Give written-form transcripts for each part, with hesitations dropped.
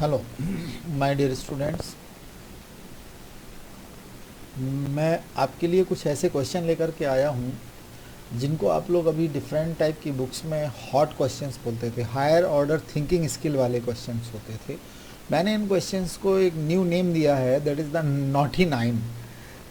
Hello my dear students, मैं आपके लिए कुछ ऐसे क्वेश्चन लेकर के आया हूँ जिनको आप लोग अभी डिफरेंट टाइप की बुक्स में हॉट क्वेश्चंस बोलते थे। हायर ऑर्डर थिंकिंग स्किल वाले क्वेश्चंस होते थे। मैंने इन क्वेश्चंस को एक न्यू नेम दिया है, that is the naughty nine.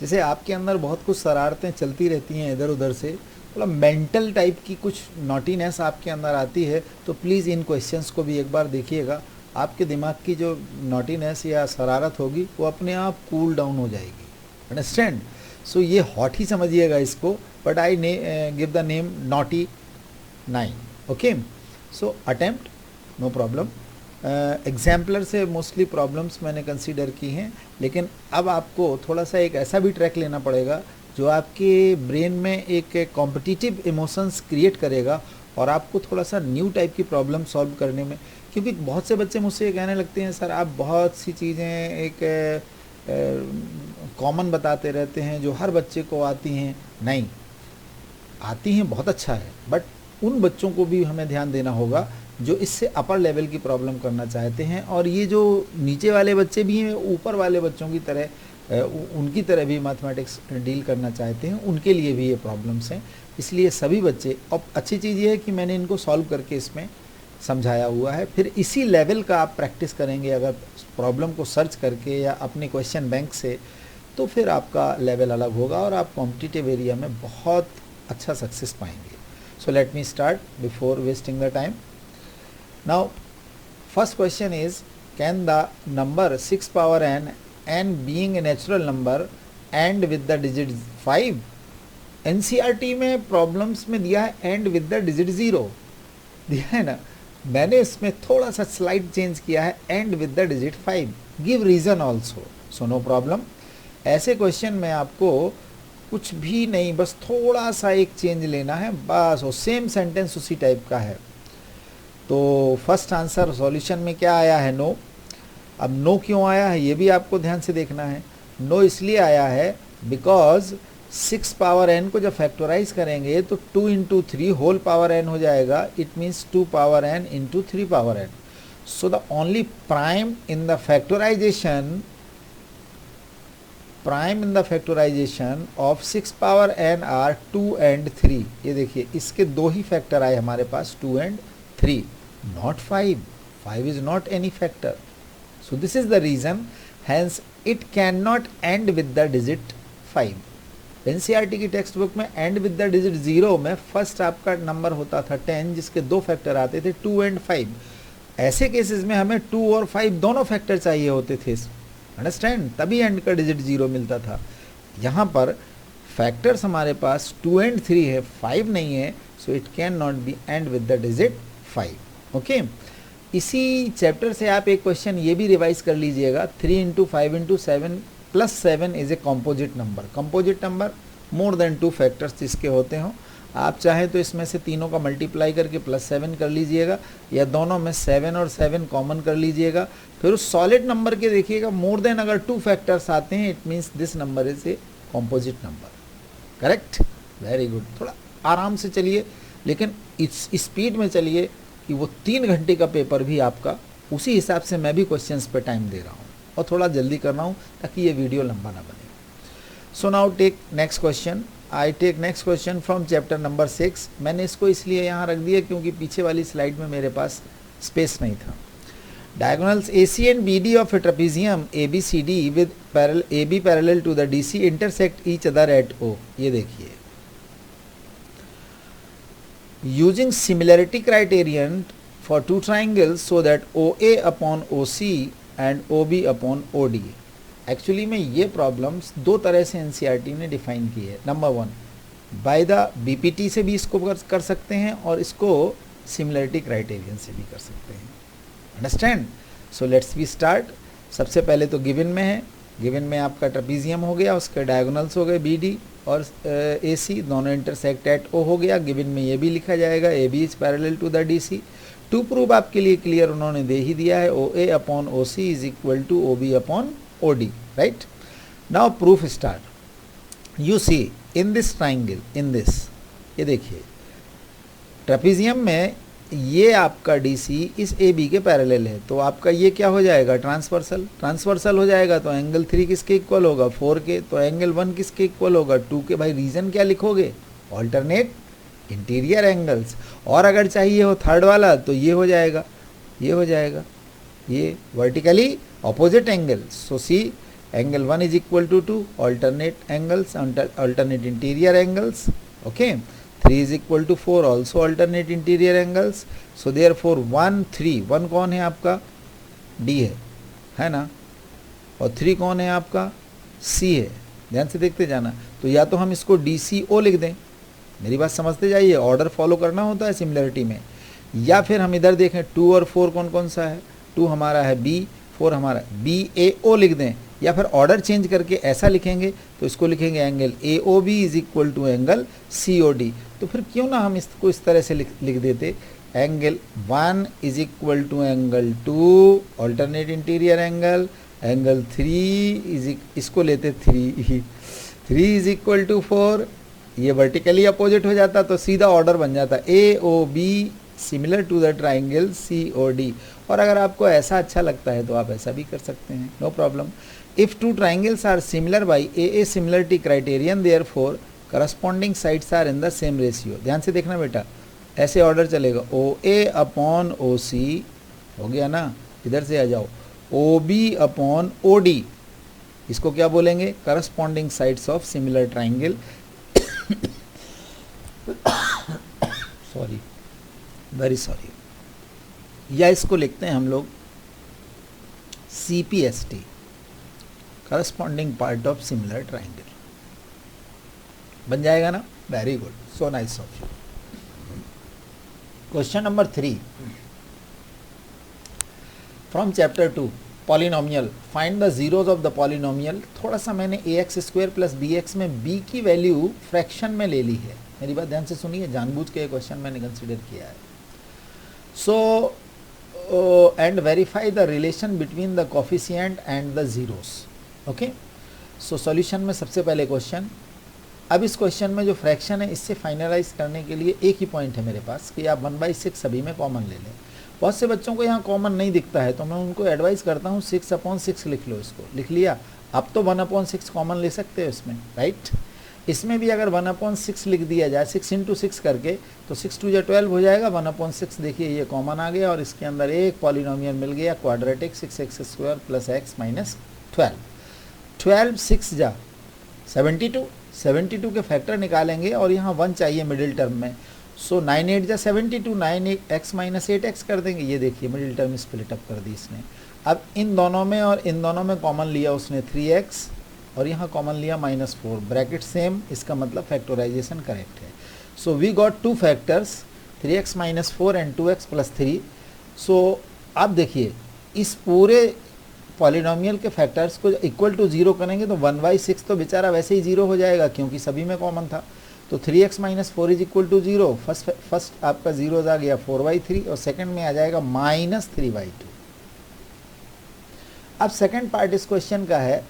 जैसे आपके अंदर बहुत कुछ शरारतें चलती रहती हैं इधर उधर से, मतलब मेंटल टाइप की कुछ नॉटीनेस आपके अंदर आती है, तो प्लीज़ इन क्वेश्चंस को भी एक बार देखिएगा। आपके दिमाग की जो नॉटीनेस या शरारत होगी वो अपने आप कूल डाउन हो जाएगी। अंडरस्टैंड? सो ये हॉट ही समझिएगा इसको, but I give the name naughty nine. Okay, so attempt no problem. Exemplar से मोस्टली प्रॉब्लम्स मैंने कंसीडर की हैं, लेकिन अब आपको थोड़ा सा एक ऐसा भी ट्रैक लेना पड़ेगा जो आपके ब्रेन में एक कॉम्पिटिटिव इमोशंस क्रिएट करेगा और आपको थोड़ा सा न्यू टाइप की प्रॉब्लम सॉल्व करने में, क्योंकि बहुत से बच्चे मुझसे ये कहने लगते हैं सर आप बहुत सी चीज़ें एक कॉमन बताते रहते हैं जो हर बच्चे को आती हैं। नहीं, आती हैं बहुत अच्छा है, बट उन बच्चों को भी हमें ध्यान देना होगा जो इससे अपर लेवल की प्रॉब्लम करना चाहते हैं, और ये जो नीचे वाले बच्चे भी हैं ऊपर वाले बच्चों की तरह उनकी तरह भी मैथमेटिक्स डील करना चाहते हैं, उनके लिए भी ये प्रॉब्लम्स हैं। इसलिए सभी बच्चे, अब अच्छी चीज़ ये है कि मैंने इनको सॉल्व करके इसमें समझाया हुआ है। फिर इसी लेवल का आप प्रैक्टिस करेंगे अगर प्रॉब्लम को सर्च करके या अपने क्वेश्चन बैंक से, तो फिर आपका लेवल अलग होगा और आप कॉम्पिटिटिव एरिया में बहुत अच्छा सक्सेस पाएंगे। So let me start before wasting the time. Now first question is, can the number 6 power n being a natural number and with the digit 5? NCERT में प्रॉब्लम्स में दिया है एंड विद द डिजिट 0 दिया है ना, मैंने इसमें थोड़ा सा स्लाइड चेंज किया है, and with the digit 5, give reason also. So no problem. ऐसे क्वेश्चन में आपको कुछ भी नहीं, बस थोड़ा सा एक चेंज लेना है बस, और सेम सेंटेंस उसी टाइप का है। तो फर्स्ट आंसर सॉल्यूशन में क्या आया है? नो। अब नो क्यों आया है ये भी आपको ध्यान से देखना है। नो इसलिए आया है बिकॉज 6 पावर n को जब फैक्टराइज करेंगे तो 2 इंटू 3 होल पावर n हो जाएगा। It means 2 power n into 3 power n। So the only prime in the factorisation of 6 power n are 2 and 3। ये देखिए इसके दो ही फैक्टर आए हमारे पास, 2 and 3, not 5। 5 is not any factor. So this is the reason, hence it cannot end with the digit 5. NCERT की text book में and with the digit 0 में first आपका नंबर होता था 10, जिसके दो फैक्टर आते थे 2 and 5। ऐसे केसेस में हमें 2 और 5 दोनों फैक्टर चाहिए होते थे, अंडरस्टैंड, तभी एंड का डिजिट 0 मिलता था। यहाँ पर फैक्टर्स हमारे पास 2 and 3 है, 5 नहीं है, so it can not be and with the digit 5। Okay, इसी चैप्टर से आप एक क्वेश्चन ये भी रिवाइज कर लीजिएगा, 3 into 5 into 7 plus 7 is a composite number. Composite number more than 2 factors जिसके होते हों, आप चाहें तो इसमें से तीनों का मल्टीप्लाई करके प्लस 7 कर लीजिएगा, या दोनों में 7 और 7 कॉमन कर लीजिएगा। फिर उस सॉलिड नंबर के देखिएगा, मोर देन अगर 2 फैक्टर्स आते हैं it means this number is a composite number. Correct, very good. थोड़ा आराम से चलिए, लेकिन इस स्पीड में चलिए कि वो 3 घंटे का पेपर भी आपका, उसी हिसाब से मैं भी क्वेश्चंस पे टाइम दे रहा हूँ और थोड़ा जल्दी कर रहा हूँ ताकि ये वीडियो लंबा ना बने। So now take next question. I take next question from chapter number 6। मैंने इसको इसलिए यहाँ रख दिया क्योंकि पीछे वाली स्लाइड में मेरे पास स्पेस नहीं था। Diagonals AC and BD of A trapezium ABCD with AB parallel to the DC intersect each other at O। ये देखिए, using similarity criterion for two triangles so that OA upon OC and OB upon OD। Actually में ये problems दो तरह से NCERT ने define की है। नंबर 1, बाय द बीपीटी से भी इसको कर सकते हैं और इसको सिमिलरिटी क्राइटेरियन से भी कर सकते हैं। Understand? So let's be start. सबसे पहले तो गिवन में है, गिवन में आपका ट्रेपेजियम हो गया, उसके डायगोनल्स हो गए BD और AC, दोनों इंटरसेक्ट एट O हो गया। गिवन में ये भी लिखा जाएगा AB is parallel to the DC। To prove आपके लिए क्लियर उन्होंने दे ही दिया है, OA upon OC is equal to OB upon OD, right. Now proof start. You see in this triangle, in this, ये देखिए ट्रेपेजियम में ये आपका DC इस AB के पैरेलल है, तो आपका ये क्या हो जाएगा, ट्रांसवर्सल हो जाएगा। तो एंगल 3 किसके इक्वल होगा, 4 के। तो एंगल 1 किसके इक्वल होगा, 2 के। भाई रीजन क्या लिखोगे, ऑल्टरनेट इंटीरियर एंगल्स। और अगर चाहिए हो थर्ड वाला तो ये हो जाएगा, ये हो जाएगा, ये vertically opposite angle. So see angle 1 is equal to 2 alternate angles, alternate interior angles. Okay, 3 is equal to 4 also alternate interior angles. So therefore 1 3 1 कौन है आपका, D है ना, और 3 कौन है आपका, C है। ध्यान से देखते जाना। तो या तो हम इसको DCO लिख दें, मेरी बात समझते जाइए, ऑर्डर फॉलो करना होता है सिमिलरिटी में। या फिर हम इधर देखें 2 और 4 कौन कौन सा है, 2 हमारा है B, 4 हमारा BAO लिख दें। या फिर ऑर्डर चेंज करके ऐसा लिखेंगे, तो इसको लिखेंगे angle AOB is equal to angle COD। तो फिर क्यों ना हम इसको इस तरह से लिख देते, angle 1 is equal to angle 2 alternate interior angle, angle 3 is, इसको लेते 3 इज इक्वल टू 4, ये वर्टिकली अपोजिट हो जाता, तो सीधा ऑर्डर बन जाता AOB similar to the triangle COD। और अगर आपको ऐसा अच्छा लगता है तो आप ऐसा भी कर सकते हैं, no problem. If two triangles are similar by AA similarity criterion, therefore corresponding sides are in the same ratio. ध्यान से देखना बेटा, ऐसे ऑर्डर चलेगा, OA अपॉन OC हो गया ना, इधर से आ जाओ, OB अपॉन OD, इसको क्या बोलेंगे, corresponding sides of similar triangle. Sorry, very sorry. या इसको लिखते हैं हम लोग CPST, corresponding part of similar triangle. बन जाएगा ना, very good, so nice of you. Question number 3 from chapter 2 polynomial, find the zeros of the polynomial. थोड़ा सा मैंने AX स्क्वायर प्लस BX में B की वैल्यू फ्रैक्शन में ले ली है, मेरी बात ध्यान से सुनिए, जानबूझ के क्वेश्चन मैंने कंसिडर किया है। So and verify the relation between the coefficient and the zeros. Okay, so solution में सबसे पहले क्वेश्चन, अब इस क्वेश्चन में जो फ्रैक्शन है इससे फाइनलाइज करने के लिए एक ही पॉइंट है मेरे पास कि आप 1/6 सभी में कॉमन ले लें। बहुत से बच्चों को यहाँ कॉमन नहीं दिखता है, तो मैं उनको एडवाइस करता हूँ 6/6 लिख लो, इसको लिख लिया, अब तो 1/6 कॉमन ले सकते हो इसमें, राइट। इसमें भी अगर 1/6 लिख दिया जाए 6 × 6 करके, तो 6 2 या 12 हो जाएगा, 1/6 देखिए ये कॉमन आ गया, और इसके अंदर एक पॉलिनोमियल मिल गया quadratic 6x² plus x minus 12। 12 6 जा 72, 72 के फैक्टर निकालेंगे और यहाँ 1 चाहिए मिडिल टर्म में। सो 9 8 जा 72, 9 x माइनस 8x कर देंगे, ये देखिए मिडिल टर्म स्प्लिट अप कर दी इसने। अब इन दोनों में और इन दोनों में कॉमन लिया उसने 3x, और यहाँ कॉमन लिया -4, ब्रैकेट सेम, इसका मतलब फैक्टराइजेशन करेक्ट है। So we got 2 factors 3x minus 4 and 2x plus 3। So अब देखिए इस पूरे पॉलिनोमियल के फैक्टर्स को इक्वल टू 0 करेंगे तो 1/6 तो बेचारा वैसे ही 0 हो जाएगा क्योंकि सभी में कॉमन था। तो 3x minus 4 is equal to 0, first आपका 0 आ गया 4/3, और सेकंड में आ जाएगा -3/2। अब सेकंड पार्ट इस क्वेश्चन का है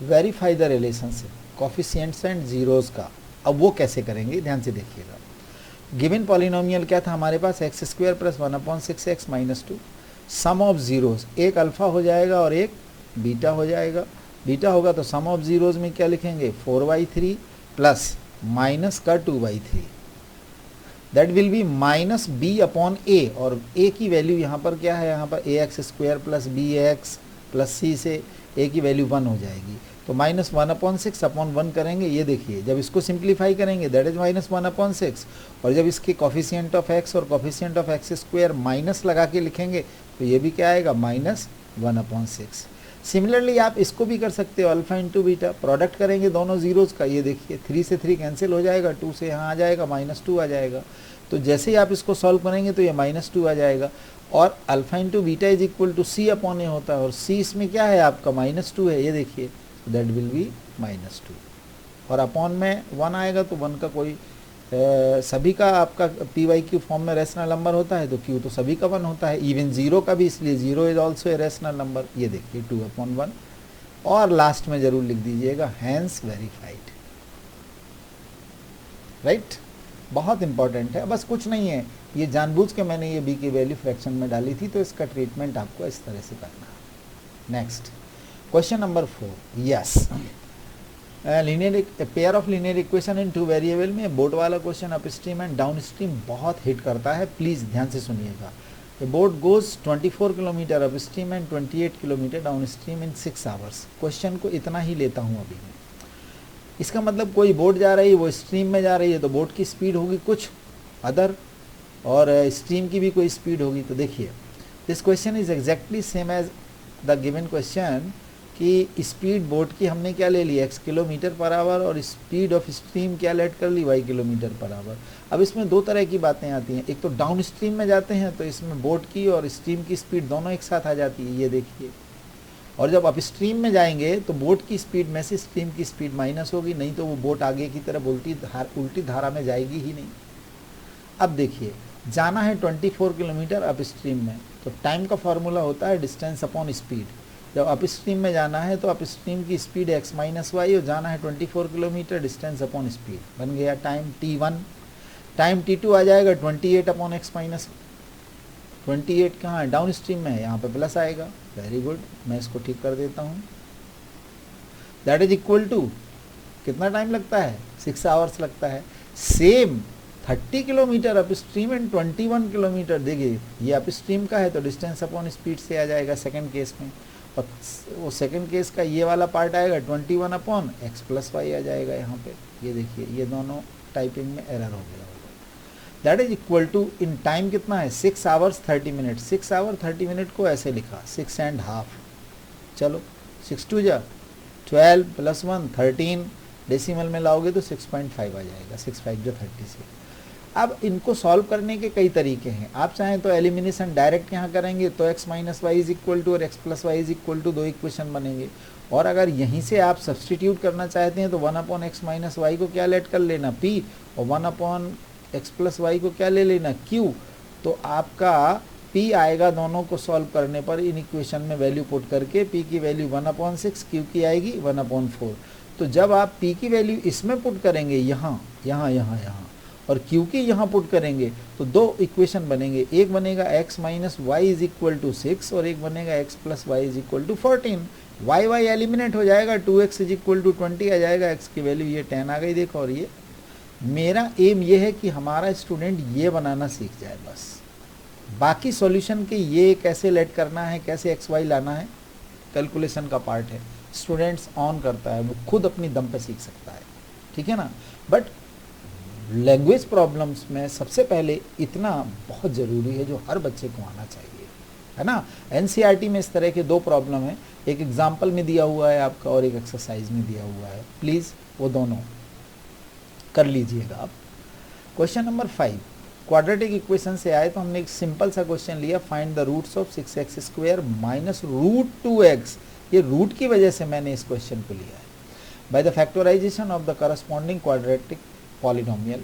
verify the relationship coefficients and zeros का। अब वो कैसे करेंगे, ध्यान से देखिएगा। गिवन पॉलिनोमियल क्या था हमारे पास, x² plus 1/6x minus 2, sum of zeros, एक अल्फा हो जाएगा और एक बीटा हो जाएगा। बीटा होगा तो सम ऑफ जीरोस में क्या लिखेंगे 4/3 प्लस माइनस का 2/3, दैट विल बी -b/a, और a की वैल्यू यहाँ पर क्या है, यहाँ पर ax² plus bx plus c से a की वैल्यू 1 हो जाएगी। तो -1/6/1 करेंगे, ये देखिए जब इसको सिंप्लीफाई करेंगे दैट इज -1/6, और जब इसके कॉफिशिएंट ऑफ x और कॉफिशिएंट ऑफ x² माइनस लगा के लिखेंगे तो ये भी क्या आएगा -1/6। सिमिलरली आप इसको भी कर सकते हो, अल्फा इंटू बीटा, प्रोडक्ट करेंगे दोनों जीरोज़ का, ये देखिए 3 से 3 कैंसिल हो जाएगा, 2 से यहाँ आ जाएगा, -2 आ जाएगा। तो जैसे ही आप इसको सॉल्व करेंगे तो ये -2 आ जाएगा, और alpha into beta is equal to C/A होता है, और C इसमें क्या है आपका -2 है, ये देखिए दैट विल बी -2, और अपॉन में 1 आएगा तो 1 का कोई सभी का आपका PYQ फॉर्म में रेशनल नंबर होता है, तो Q तो सभी का 1 होता है, इवन 0 का भी, इसलिए 0 is also a rational number, ये देखिए 2/1, और लास्ट में जरूर लिख दीजिएगा हैंस वेरीफाइड, राइट। बहुत इंपॉर्टेंट है, बस कुछ नहीं है, ये जानबूझ के मैंने ये बी की वैल्यू फ्रैक्शन में डाली थी, तो इसका ट्रीटमेंट आपको इस तरह से करना है। Next question number 4, yes linear pair of linear equation in two variable में बोट वाला question up stream and down stream बहुत हिट करता है, प्लीज़ ध्यान से सुनिएगा। ए boat goes 24 kilometre up stream and 28 kilometre down stream in 6 hours. Question को इतना ही लेता हूँ अभी मैं। इसका मतलब कोई बोट जा रही है, वो स्ट्रीम में जा रही है, तो बोट की स्पीड होगी कुछ अदर और स्ट्रीम की भी कोई स्पीड होगी। तो देखिए this question is exactly same as the given question कि स्पीड बोट की हमने क्या ले ली, x किलोमीटर पर आवर, और स्पीड ऑफ स्ट्रीम क्या लेट कर ली, y किलोमीटर पर आवर। अब इसमें दो तरह की बातें आती हैं, एक तो डाउन स्ट्रीम में जाते हैं तो इसमें बोट की और स्ट्रीम की स्पीड दोनों एक साथ आ जाती है, ये देखिए। और जब अप स्ट्रीम में जाएंगे तो बोट की स्पीड में से स्ट्रीम की स्पीड माइनस होगी, नहीं तो वो बोट आगे की तरफ उल्टी धारा में जाएगी ही नहीं। अब देखिए जाना है 24 किलोमीटर अप स्ट्रीम में, तो टाइम का फॉर्मूला होता है डिस्टेंस अपॉन स्पीड। जब अप स्ट्रीम में जाना है तो अप स्ट्रीम की स्पीड x माइनस वाई और जाना है 24 किलोमीटर, डिस्टेंस अपॉन स्पीड बन गया टाइम t1। टाइम t2 आ जाएगा 28 अपॉन x माइनस 28 कहाँ है, डाउन स्ट्रीम में है, यहाँ पे प्लस आएगा। वेरी गुड, मैं इसको ठीक कर देता हूँ। दैट इज इक्वल टू कितना टाइम लगता है, 6 आवर्स लगता है। Same 30 kilometre up stream and 21 kilometre, देखिए ये अप स्ट्रीम का है तो डिस्टेंस अपॉन स्पीड से आ जाएगा सेकंड केस में, और वो सेकंड केस का ये वाला पार्ट आएगा 21 अपॉन एक्स प्लस वाई आ जाएगा यहाँ पे। ये देखिए ये दोनों टाइपिंग में एरर हो गया। That is equal to in time कितना है 6 आवर्स 30 मिनट। 6 आवर 30 मिनट को ऐसे लिखा 6 एंड हाफ, चलो 6 2 जा 12 प्लस 1 13, डेसिमल में लाओगे तो 6.5 आ जाएगा, 6 5 जो 30 से। अब इनको सॉल्व करने के कई तरीके हैं, आप चाहें तो एलिमिनेशन डायरेक्ट यहाँ करेंगे तो x minus y is equal to और x plus y is equal to 2 equation बनेंगे। और अगर यहीं से आप सब्सटीट्यूट करना चाहते हैं तो 1 अपॉन एक्स माइनस वाई को क्या लेट कर लेना p, और 1 अपॉन एक्स प्लस वाई को क्या ले लेना q। तो आपका p आएगा दोनों को सॉल्व करने पर इन इक्वेशन में वैल्यू पुट करके, p की वैल्यू 1/6, q की आएगी 1/4। तो जब आप p की वैल्यू इसमें पुट करेंगे यहाँ यहाँ यहाँ यहाँ और q की यहाँ पुट करेंगे तो दो इक्वेशन बनेंगे, एक बनेगा x minus y is equal to 6 और एक बनेगा x plus y is equal to 14। y y eliminate हो जाएगा, 2x इज इक्वल टू 20 आ जाएगा, x की वैल्यू ये 10 आ गई देखो। और ये मेरा एम ये है कि हमारा स्टूडेंट ये बनाना सीख जाए बस। बाकी सॉल्यूशन के ये कैसे लेट करना है, कैसे एक्स वाई लाना है, कैलकुलेशन का पार्ट है, स्टूडेंट्स ऑन करता है, वो खुद अपनी दम पे सीख सकता है, ठीक है ना। बट लैंग्वेज प्रॉब्लम्स में सबसे पहले इतना बहुत ज़रूरी है जो हर बच्चे को आना चाहिए, है ना। एनसीईआरटी में इस तरह के 2 प्रॉब्लम है, एक एग्जाम्पल में दिया हुआ है आपका और एक एक्सरसाइज में दिया हुआ है, प्लीज़ वो दोनों कर लीजिएगा आप। क्वेश्चन नंबर 5 क्वाड्रेटिक इक्वेशन से आए तो हमने एक सिंपल सा क्वेश्चन लिया, find the roots of 6x square minus root 2x। ये रूट की वजह से मैंने इस क्वेश्चन को लिया है। By the factorisation of the corresponding quadratic polynomial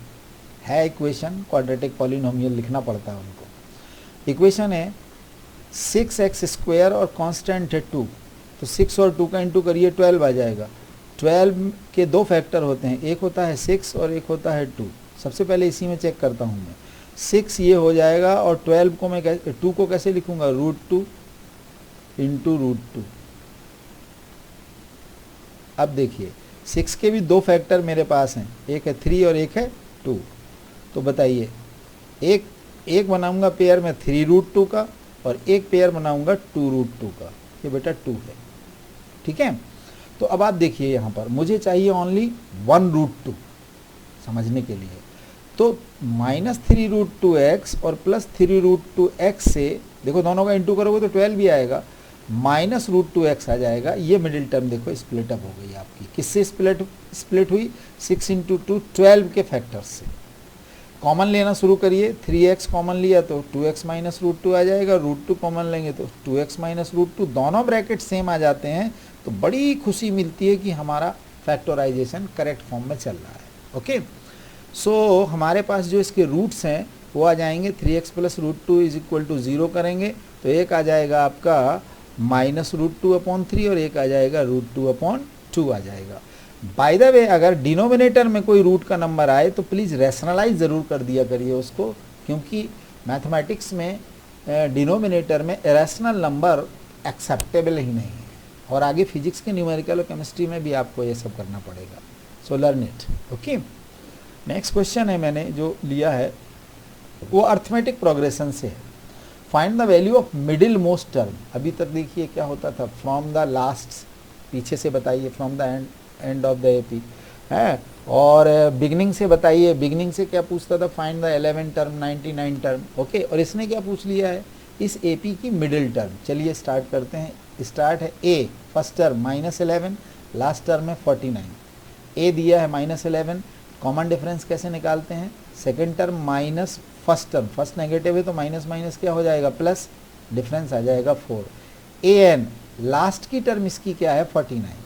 है इक्वेशन, क्वाड्रेटिक पॉलिनोमियल लिखना पड़ता है उनको। इक्वेशन है 6x स्क्वायर और कांस्टेंट है 2, तो 6 और 2 का इंटू करिए 12 आ जाएगा। 12 के 2 फैक्टर होते हैं, एक होता है 6 और एक होता है 2। सबसे पहले इसी में चेक करता हूँ मैं, 6 ये हो जाएगा और 12 को मैं 2 को कैसे लिखूंगा, रूट 2 इंटू रूट 2। अब देखिए 6 के भी 2 फैक्टर मेरे पास हैं, एक है 3 और एक है 2। तो बताइए एक बनाऊंगा पेयर में 3 रूट 2 का और एक पेयर बनाऊंगा 2 रूट 2 का। ये बेटा 2 है, ठीक है। तो अब आप देखिए यहाँ पर मुझे चाहिए ओनली 1 रूट 2 समझने के लिए, तो माइनस 3 रूट 2x और प्लस 3 रूट 2x से देखो दोनों का इंटू करोगे तो 12 भी आएगा, माइनस रूट 2x आ जाएगा। ये मिडिल टर्म देखो स्प्लिट अप हो गई आपकी, किससे स्प्लिट हुई, 6 इंटू 2 12 के फैक्टर्स से। कॉमन लेना शुरू करिए, 3x कॉमन लिया तो 2x माइनस रूट 2 आ जाएगा, रूट 2 कॉमन लेंगे तो 2x माइनस रूट 2, दोनों ब्रैकेट सेम आ जाते हैं तो बड़ी खुशी मिलती है कि हमारा फैक्टराइजेशन करेक्ट फॉर्म में चल रहा है। ओके, सो हमारे पास जो इसके रूट्स हैं वो आ जाएंगे 3x plus root 2 is equal to 0 करेंगे तो एक आ जाएगा आपका माइनस रूट 2/3 और एक आ जाएगा रूट 2/2 आ जाएगा। बाय द वे अगर डिनोमिनेटर में कोई रूट का नंबर आए तो प्लीज़ रैशनलाइज ज़रूर कर दिया करिए उसको, क्योंकि मैथमेटिक्स में डिनोमिनेटर में इरेशनल नंबर एक्सेप्टेबल ही नहीं है, और आगे फिजिक्स के न्यूमेरिकल और केमिस्ट्री में भी आपको ये सब करना पड़ेगा। सो learn it. Okay, next question है मैंने जो लिया है वो अर्थमेटिक प्रोग्रेशन से है। Find the value of middle most term. अभी तक देखिए क्या होता था, फ्रॉम द लास्ट, पीछे से बताइए from the end of the AP है, और बिगनिंग से बताइए, बिगनिंग से क्या पूछता था, find the 11 term 99 term. Okay, और इसने क्या पूछ लिया है, इस एपी की मिडिल टर्म। चलिए स्टार्ट करते हैं। स्टार्ट है ए, फर्स्ट टर्म -11, लास्ट टर्म है 49। ए दिया है -11, कॉमन डिफरेंस कैसे निकालते हैं, second term minus first term, first negative है तो माइनस माइनस क्या हो जाएगा, प्लस, डिफरेंस आ जाएगा 4। ए एन, लास्ट की टर्म इसकी क्या है 49।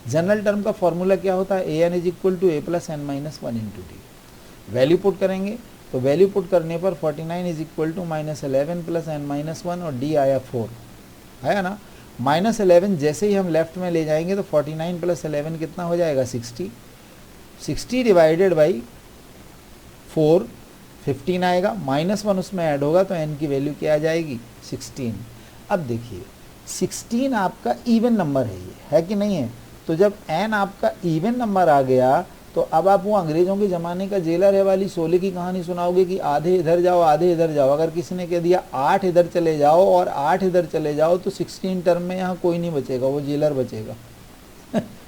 जनरल टर्म का फॉर्मूला क्या होता है, A N is equal to A plus N minus 1 into D. Value put करेंगे तो वैल्यू पुट करने पर 49 is equal to -11 plus N minus 1 और डी आया 4, आया ना। -11 जैसे ही हम लेफ्ट में ले जाएंगे तो 49 प्लस 11 कितना हो जाएगा 60, 60 डिवाइडेड बाई 4 15 आएगा, -1 उसमें ऐड होगा तो n की वैल्यू क्या आ जाएगी 16। अब देखिए 16 आपका इवन नंबर है, ये है कि नहीं है। तो जब n आपका इवन नंबर आ गया तो अब आप वो अंग्रेजों के ज़माने का जेलर है वाली शोले की कहानी सुनाओगे कि आधे इधर जाओ आधे इधर जाओ। अगर किसी ने कह दिया 8 इधर चले जाओ और 8 इधर चले जाओ तो 16 टर्म में यहाँ कोई नहीं बचेगा, वो जेलर बचेगा।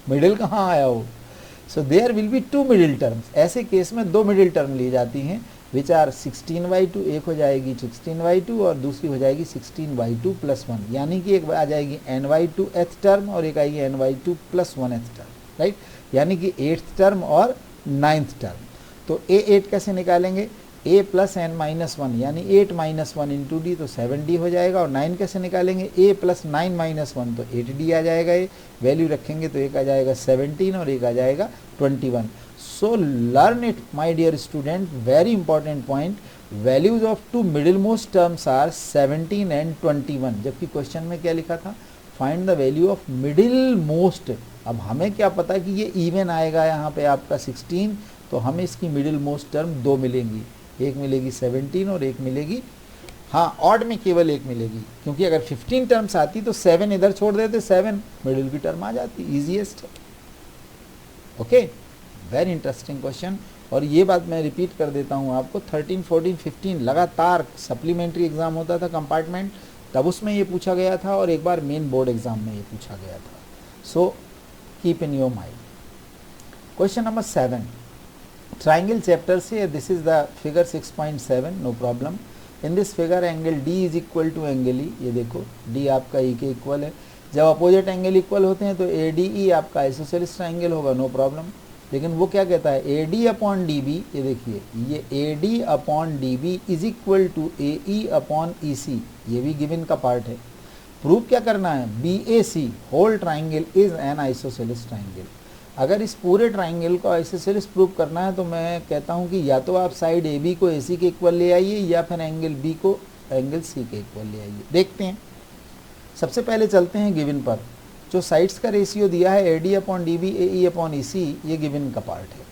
मिडिल कहाँ आया वो। So there will be 2 middle terms. ऐसे केस में 2 मिडिल टर्म ली जाती हैं विच आर 16/2, एक हो जाएगी 16/2 और दूसरी हो जाएगी 16/2 प्लस 1, यानी कि एक आ जाएगी n/2 एथ टर्म और एक आएगी n/2 plus 1 th term, right, यानी कि 8th टर्म और 9th टर्म। तो a8 कैसे निकालेंगे, a प्लस n माइनस 1 यानी 8 माइनस 1 इंटू डी तो 7d हो जाएगा, और 9 कैसे निकालेंगे, a प्लस 9 माइनस 1 तो 8d आ जाएगा। ये वैल्यू रखेंगे तो एक आ जाएगा 17 और एक आ जाएगा 21। So learn it my dear student, very important point, values of 2 middle most terms are 17 and 21। जबकि क्वेश्चन में क्या लिखा था, find the value of middle most. अब हमें क्या पता कि ये इवन आएगा यहाँ पे आपका 16, तो हमें इसकी मिडिल मोस्ट टर्म 2 मिलेंगी, एक मिलेगी 17 और एक मिलेगी, हाँ ऑड में केवल एक मिलेगी, क्योंकि अगर 15 टर्म्स आती तो 7 इधर छोड़ देते, 7 मिडिल की टर्म आ जाती, easiest. Okay, very interesting question. और ये बात मैं रिपीट कर देता हूँ आपको, 13, 14, 15 लगातार सप्लीमेंट्री एग्जाम होता था कंपार्टमेंट, तब उसमें ये पूछा गया था और एक बार मेन बोर्ड एग्जाम में ये पूछा गया था। So keep in your mind. Question number 7, triangle chapter से, this is the figure 6.7, no problem. In this figure angle D is equal to angle E, ये देखो डी आपका ई के इक्वल है। जब अपोजिट एंगल इक्वल होते हैं तो ए डी ई आपका आइसोसेलेस ट्राइंगल होगा, नो प्रॉब्लम। लेकिन वो क्या कहता है, A D upon D B, ये देखिए ये A D upon D B is equal to A E upon E C, ये भी गिवन का पार्ट है। प्रूफ क्या करना है, B A C whole triangle is an isosceles triangle. अगर इस पूरे ट्राइंगल को आइसोसेलेस प्रूफ करना है तो मैं कहता हूँ कि या तो आप साइड ए बी को ए सी के इक्वल ले आइए या फिर एंगल बी को एंगल सी के इक्वल ले आइए। देखते हैं, सबसे पहले चलते हैं गिवन पर। जो साइड्स का रेशियो दिया है A D upon D B A E upon E C, ये गिवन का पार्ट है।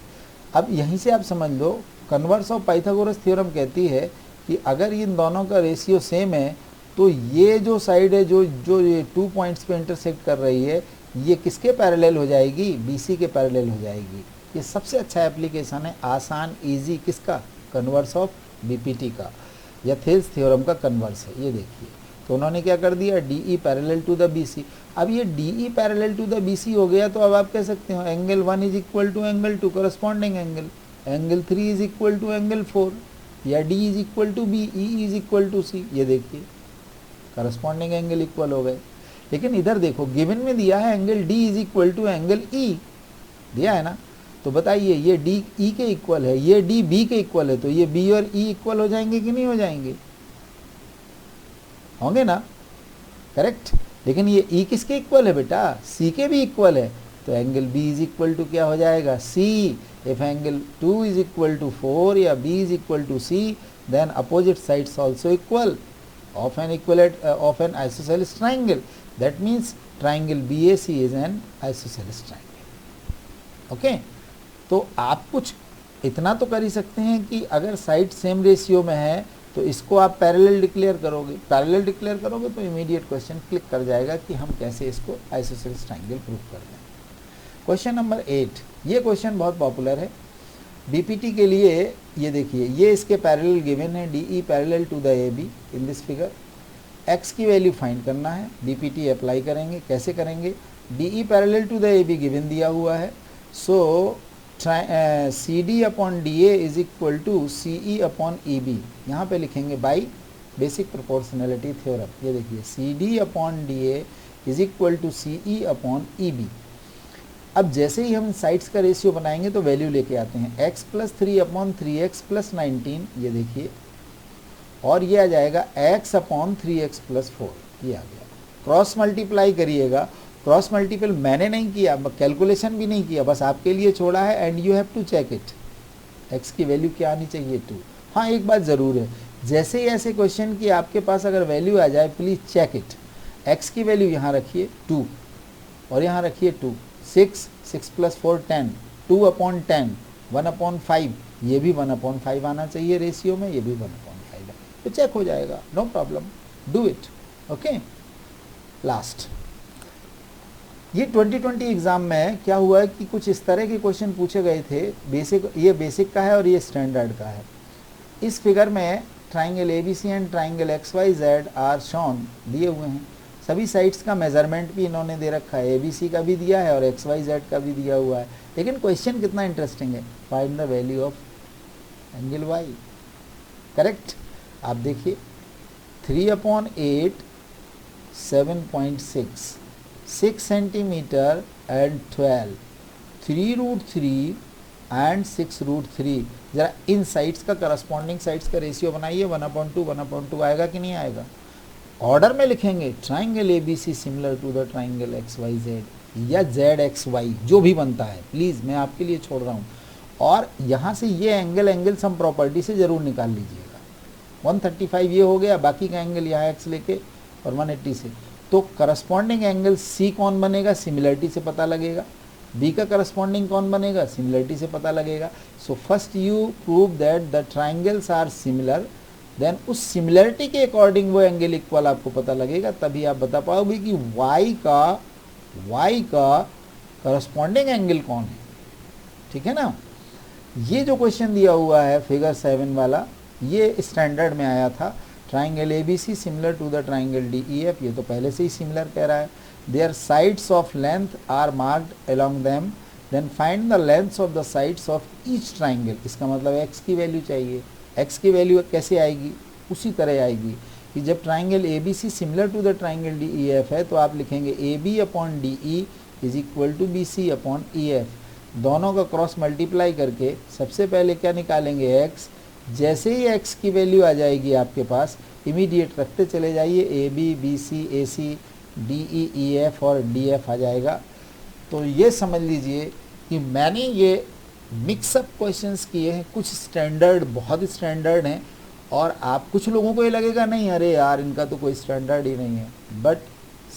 अब यहीं से आप समझ लो, कन्वर्स ऑफ पाइथागोरस थ्योरम कहती है कि अगर इन दोनों का रेशियो सेम है तो ये जो साइड है जो ये 2 पॉइंट्स पे इंटरसेक्ट कर रही है, ये किसके पैरेलल हो जाएगी, BC के पैरेलल हो जाएगी। ये सबसे अच्छा एप्लीकेशन है, आसान इजी, किसका, कन्वर्स ऑफ BPT का, या थेल्स थ्योरम का कन्वर्स है। ये देखिए, तो उन्होंने क्या कर दिया, DE parallel to the BC। अब ये DE parallel to the BC हो गया तो अब आप कह सकते हो angle 1 is equal to angle 2 corresponding angle, angle 3 is equal to angle 4, या D is equal to B, E is equal to C। ये देखिए करस्पॉन्डिंग एंगल इक्वल हो गए। लेकिन इधर देखो गिवन में दिया है angle D is equal to angle E, दिया है ना, तो बताइए ये D E के इक्वल है, ये D B के इक्वल है, तो ये B और E इक्वल हो जाएंगे कि नहीं हो जाएंगे, होंगे ना, करेक्ट। लेकिन ये E किसके इक्वल है बेटा, C के भी इक्वल है, तो angle B is equal to क्या हो जाएगा, C। If angle 2 is equal to 4 या B is equal to C, then opposite sides also equal of an isosceles triangle. That means triangle BAC is an isosceles triangle. Okay? तो आप कुछ इतना तो कर ही सकते हैं कि अगर साइड सेम रेशियो में है तो इसको आप पैरेलल डिक्लेयर करोगे, पैरेलल डिक्लेयर करोगे तो इमीडिएट क्वेश्चन क्लिक कर जाएगा कि हम कैसे इसको आइसोसेलेस ट्राइंगल प्रूव कर दें। क्वेश्चन नंबर 8, ये क्वेश्चन बहुत पॉपुलर है बीपीटी के लिए। ये देखिए, ये इसके पैरेलल गिवन है, DE parallel to the AB in this figure. x की वैल्यू फाइंड करना है, बीपीटी अप्लाई करेंगे। कैसे करेंगे? DE parallel to the AB given दिया हुआ है, so CD upon DA is equal to CE upon EB। यहाँ पे लिखेंगे बाई बेसिक प्रोपोर्शनैलिटी थ्योरम। ये देखिए, CD upon DA is equal to CE upon EB। अब जैसे ही हम साइड्स का रेशियो बनाएंगे तो वैल्यू लेके आते हैं, x plus 3 upon 3x plus 19, ये देखिए, और ये आ जाएगा x अपॉन 3x प्लस 4, ये आ गया। क्रॉस मल्टीप्लाई करिएगा, क्रॉस मल्टीपल मैंने नहीं किया, कैलकुलेशन भी नहीं किया, बस आपके लिए छोड़ा है, and you have to check it. x की वैल्यू क्या आनी चाहिए? 2। हाँ, एक बात ज़रूर है, जैसे ही ऐसे क्वेश्चन की आपके पास अगर वैल्यू आ जाए, प्लीज़ चेक इट। x की वैल्यू यहाँ रखिए 2 और यहाँ रखिए 2, 6 प्लस 4 10, 2 अपॉन 10, 1 अपॉन 5, ये भी 1 अपॉन 5 आना चाहिए रेशियो में, ये भी 1 अपॉन 5 है, तो चेक हो जाएगा, no problem, do it. Okay, last, ये 2020 एग्ज़ाम में क्या हुआ है कि कुछ इस तरह के क्वेश्चन पूछे गए थे। बेसिक, ये बेसिक का है और ये स्टैंडर्ड का है। इस फिगर में triangle ABC and triangle XYZ are shown दिए हुए हैं। सभी साइड्स का मेजरमेंट भी इन्होंने दे रखा है, ABC का भी दिया है और XYZ का भी दिया हुआ है। लेकिन क्वेश्चन कितना इंटरेस्टिंग है, find the value of angle Y। Correct, आप देखिए, 3/8 7.6, 6 सेंटीमीटर एंड 12, 3√3 एंड 6√3। ज़रा इन साइड्स का करस्पॉन्डिंग साइड्स का रेशियो बनाइए, 1/2 1/2 आएगा कि नहीं आएगा? ऑर्डर में लिखेंगे, triangle ABC similar to the triangle XYZ या ZXY, जो भी बनता है, प्लीज़ मैं आपके लिए छोड़ रहा हूँ। और यहाँ से ये एंगल सम प्रॉपर्टी से ज़रूर निकाल लीजिएगा। 135 ये हो गया, बाकी का एंगल यहाँ x लेके और 180 से, तो करस्पॉन्डिंग एंगल C कौन बनेगा? सिमिलरिटी से पता लगेगा। B का करस्पॉन्डिंग कौन बनेगा? सिमिलरिटी से पता लगेगा। So first you prove that the triangles are similar, then उस सिमिलरिटी के अकॉर्डिंग वो एंगल इक्वल आपको पता लगेगा, तभी आप बता पाओगे कि y का करस्पॉन्डिंग एंगल कौन है। ठीक है ना? ये जो क्वेश्चन दिया हुआ है फिगर 7 वाला, ये स्टैंडर्ड में आया था। Triangle ABC similar to the triangle DEF, ये तो पहले से ही सिमिलर कह रहा है। Their sides of length are marked along them, then find the lengths of the sides of each triangle. इसका मतलब x की वैल्यू चाहिए। x की वैल्यू कैसे आएगी? उसी तरह आएगी कि जब triangle ABC similar to the triangle DEF है तो आप लिखेंगे AB upon DE is equal to BC upon EF। दोनों का क्रॉस मल्टीप्लाई करके सबसे पहले क्या निकालेंगे? x। जैसे ही x की वैल्यू आ जाएगी आपके पास, इमीडिएट रखते चले जाइए, AB BC AC DE EF और DF आ जाएगा। तो ये समझ लीजिए कि मैंने ये मिक्सअप क्वेश्चंस किए हैं, कुछ स्टैंडर्ड, बहुत स्टैंडर्ड हैं, और आप कुछ लोगों को ये लगेगा नहीं अरे यार इनका तो कोई स्टैंडर्ड ही नहीं है, बट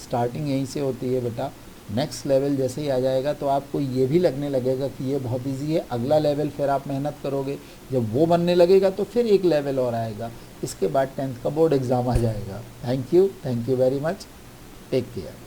स्टार्टिंग यहीं से होती है बेटा। नेक्स्ट लेवल जैसे ही आ जाएगा तो आपको ये भी लगने लगेगा कि ये बहुत इजी है। अगला लेवल फिर आप मेहनत करोगे, जब वो बनने लगेगा तो फिर एक लेवल और आएगा, इसके बाद 10th का बोर्ड एग्ज़ाम आ जाएगा। Thank you very much, take care.